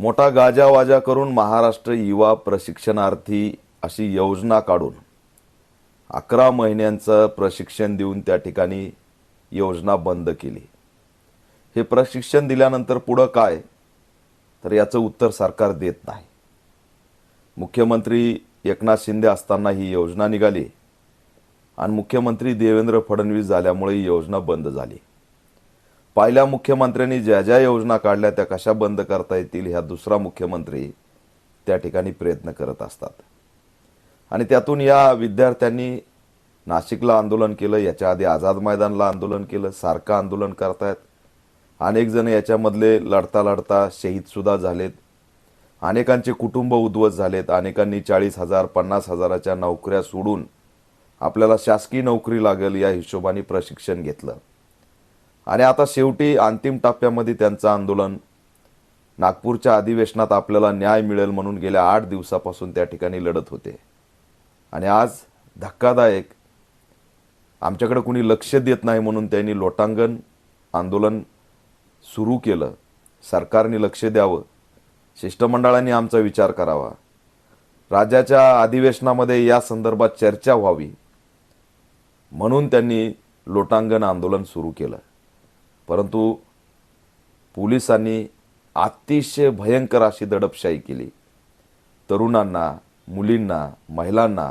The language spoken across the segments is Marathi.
मोठा गाजावाजा करून महाराष्ट्र युवा प्रशिक्षणार्थी अशी योजना काढून 11 महिन्यांचं प्रशिक्षण देऊन त्या ठिकाणी योजना बंद केली। हे प्रशिक्षण दिल्यानंतर पुढे काय, तर याचं उत्तर सरकार देत नाही। मुख्यमंत्री एकनाथ शिंदे असताना ही योजना निघाली आणि मुख्यमंत्री देवेंद्र फडणवीस झाल्यामुळे ही योजना बंद झाली। पहिल्या मुख्यमंत्र्यांनी ज्या ज्या योजना काढल्या त्या कशा बंद करता येतील ह्या दुसरा मुख्यमंत्री त्या ठिकाणी प्रयत्न करत असतात। आणि त्यातून या विद्यार्थ्यांनी नाशिकला आंदोलन केलं, याच्या आधी आझाद मैदानला आंदोलन केलं, सारखं आंदोलन करतायत। अनेक जण याच्यामधले लढता लढता शहीद सुद्धा झालेत, अनेकांचे कुटुंब उद्ध्वस्त झालेत, अनेकांनी 40,000 50,000च्या नोकऱ्या सोडून आपल्याला शासकीय नोकरी लागेल या हिशोबाने प्रशिक्षण घेतलं। आणि आता शेवटी अंतिम टप्प्यामध्ये त्यांचं आंदोलन नागपूरच्या अधिवेशनात आपल्याला न्याय मिळेल म्हणून गेल्या 8 दिवसापासून त्या ठिकाणी लढत होते। आणि आज धक्कादायक आमच्याकडे कुणी लक्ष देत नाही म्हणून त्यांनी लोटांगण आंदोलन सुरू केलं। सरकारने लक्ष द्यावं, शिष्टमंडळांनी आमचा विचार करावा, राज्याच्या अधिवेशनामध्ये या संदर्भात चर्चा व्हावी म्हणून त्यांनी लोटांगण आंदोलन सुरू केलं। परंतु पोलिसांनी अतिशय भयंकर अशी दडपशाही केली। तरुणांना, मुलींना, महिलांना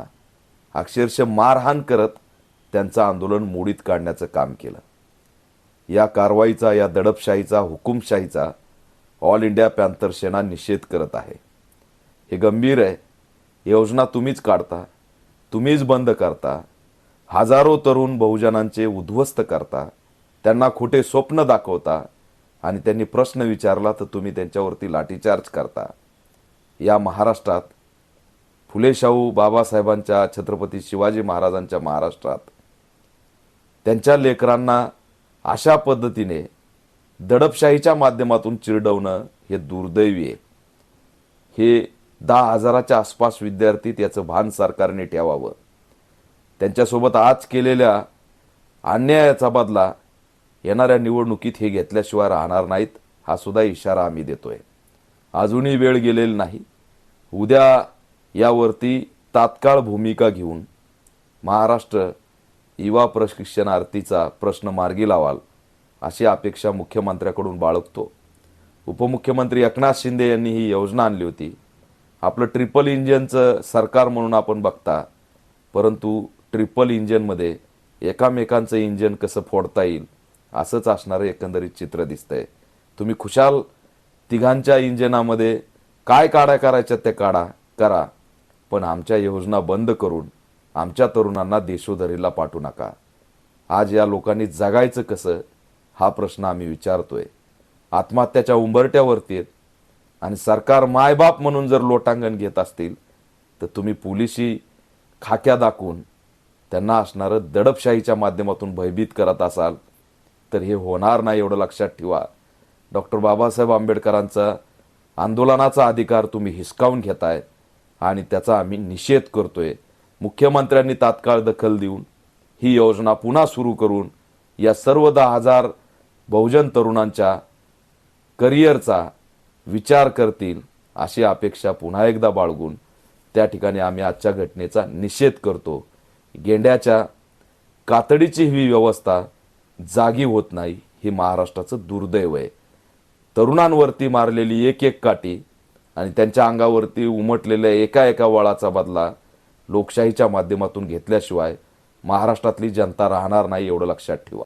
अक्षरशः मारहाण करत त्यांचं आंदोलन मोडीत काढण्याचं काम केलं। या कारवाईचा, या दडपशाहीचा, हुकुमशाहीचा ऑल इंडिया पॅंथर सेना निषेध करत आहे। हे गंभीर आहे। योजना तुम्हीच काढता, तुम्हीच बंद करता, हजारो तरुण बहुजनांचे उद्ध्वस्त करता, त्यांना खोटे स्वप्न दाखवता आणि त्यांनी प्रश्न विचारला तर तुम्ही त्यांच्यावरती लाठीचार्ज करता। या महाराष्ट्रात फुले शाहू बाबासाहेबांच्या, छत्रपती शिवाजी महाराजांच्या महाराष्ट्रात त्यांच्या लेकरांना अशा पद्धतीने दडपशाहीच्या माध्यमातून चिरडवणं हे दुर्दैवी आहे। हे 10,000च्या आसपास विद्यार्थी, त्याचं भान सरकारने ठेवावं। त्यांच्यासोबत आज केलेल्या अन्यायाचा बदला येणाऱ्या निवडणुकीत हे घेतल्याशिवाय राहणार नाहीत, हा सुद्धा इशारा आम्ही देतोय। अजूनही वेळ गेलेली नाही। उद्या यावरती तात्काळ भूमिका घेऊन महाराष्ट्र युवा प्रशिक्षणार्थीचा प्रश्न मार्गी लावाल अशी अपेक्षा मुख्यमंत्र्याकडून बाळगतो। उपमुख्यमंत्री एकनाथ शिंदे यांनी ही योजना आणली होती। आपलं ट्रिपल इंजिनचं सरकार म्हणून आपण बघता, परंतु ट्रिपल इंजिनमध्ये एकामेकांचं इंजिन कसं फोडता येईल असंच असणारं एकंदरीत चित्र दिसतंय। तुम्ही खुशाल तिघांच्या इंजिनामध्ये काय काड्या करायच्या ते करा, पण आमच्या योजना बंद करून आमच्या तरुणांना देशोधडीला पाठवू नका। आज या लोकांनी जगायचं कसं हा प्रश्न आम्ही विचारतोय। आत्महत्याच्या उंबरट्यावरती आहेत आणि सरकार मायबाप म्हणून जर लोटांगण घेत असतील तर तुम्ही पोलिसी खाक्या दाखवून त्यांना असणारं दडपशाहीच्या माध्यमातून भयभीत करत असाल तर हे होणार नाही, एवढं लक्षात ठेवा। डॉक्टर बाबासाहेब आंबेडकरांचा आंदोलनाचा अधिकार तुम्ही हिसकावून घेताय आणि त्याचा आम्ही निषेध करतोय। मुख्यमंत्र्यांनी तात्काळ दखल देऊन ही योजना पुन्हा सुरू करून या सर्व 10,000 बहुजन तरुणांच्या करिअरचा विचार करतील अशी अपेक्षा पुन्हा एकदा बाळगून त्या ठिकाणी आम्ही आजच्या घटनेचा निषेध करतो। गेंड्याच्या कातडीची ही व्यवस्था जागी होत नाही, ही महाराष्ट्राचं दुर्दैव आहे। तरुणांवरती मारलेली एक एक काठी आणि त्यांच्या अंगावरती उमटलेल्या एका एका वळाचा बदला लोकशाहीच्या माध्यमातून घेतल्याशिवाय महाराष्ट्रातली जनता राहणार नाही, एवढं लक्षात ठेवा।